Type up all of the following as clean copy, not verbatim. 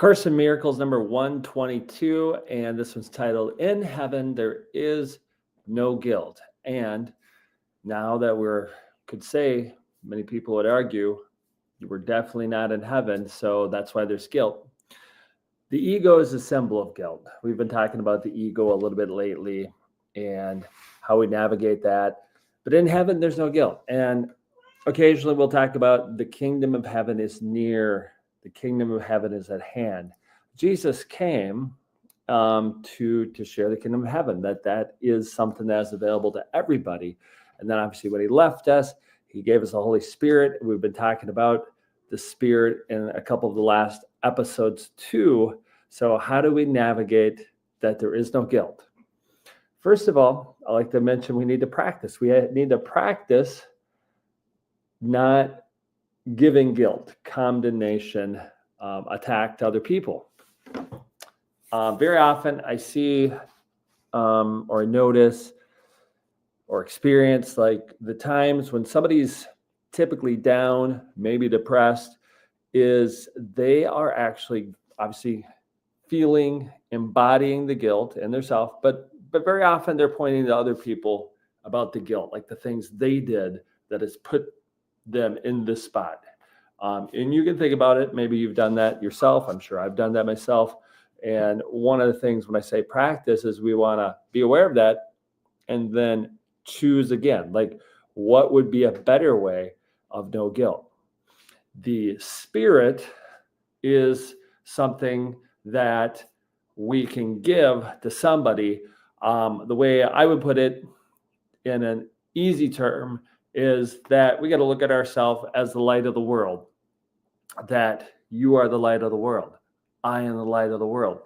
Course in Miracles number 122, and this one's titled, In Heaven There Is No Guilt. And now that could say, many people would argue, we're definitely not in heaven, so that's why there's guilt. The ego is a symbol of guilt. We've been talking about the ego a little bit lately and how we navigate that. But in heaven, there's no guilt. And occasionally we'll talk about the kingdom of heaven is near. The kingdom of heaven is at hand. Jesus came to share the kingdom of heaven, that is something that is available to everybody. And then obviously when he left us, he gave us the Holy Spirit. We've been talking about the Spirit in a couple of the last episodes too. So how do we navigate that there is no guilt? First of all, I like to mention we need to practice. We need to practice not giving guilt, condemnation, attack to other people. Very often I see or notice or experience like the times when somebody's typically down, maybe depressed, is they are actually obviously embodying the guilt in themselves, but very often they're pointing to other people about the guilt, like the things they did that has put them in this spot. And you can think about it. Maybe you've done that yourself. I'm sure I've done that myself. And one of the things when I say practice is we want to be aware of that and then choose again, like what would be a better way of no guilt. The Spirit is something that we can give to somebody. The way I would put it in an easy term is that we got to look at ourselves as the light of the world, that you are the light of the world. I am the light of the world.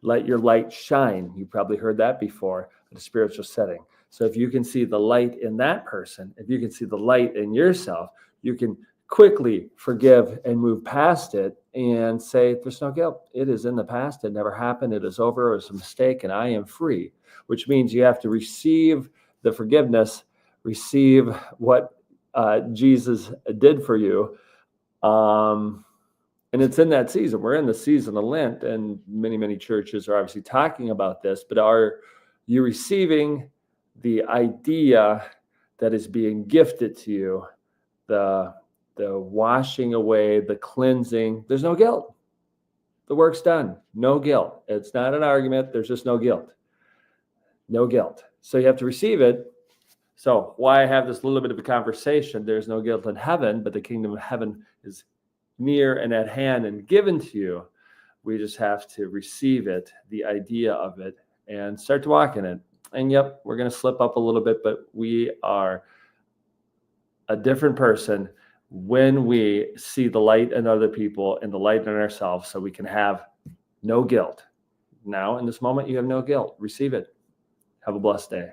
Let your light shine. You probably heard that before in a spiritual setting. So if you can see the light in that person, if you can see the light in yourself, you can quickly forgive and move past it and say, there's no guilt. It is in the past. It never happened. It is over. It was a mistake and I am free, which means you have to receive the forgiveness, receive what Jesus did for you. And it's in that season. We're in the season of Lent, and many, many churches are obviously talking about this, but are you receiving the idea that is being gifted to you, the washing away, the cleansing? There's no guilt. The work's done. No guilt. It's not an argument. There's just no guilt. No guilt. So you have to receive it. So why have this little bit of a conversation? There's no guilt in heaven, but the kingdom of heaven is near and at hand and given to you. We just have to receive it, the idea of it, and start to walk in it. And yep, we're going to slip up a little bit, but we are a different person when we see the light in other people and the light in ourselves, so we can have no guilt. Now, in this moment, you have no guilt. Receive it. Have a blessed day.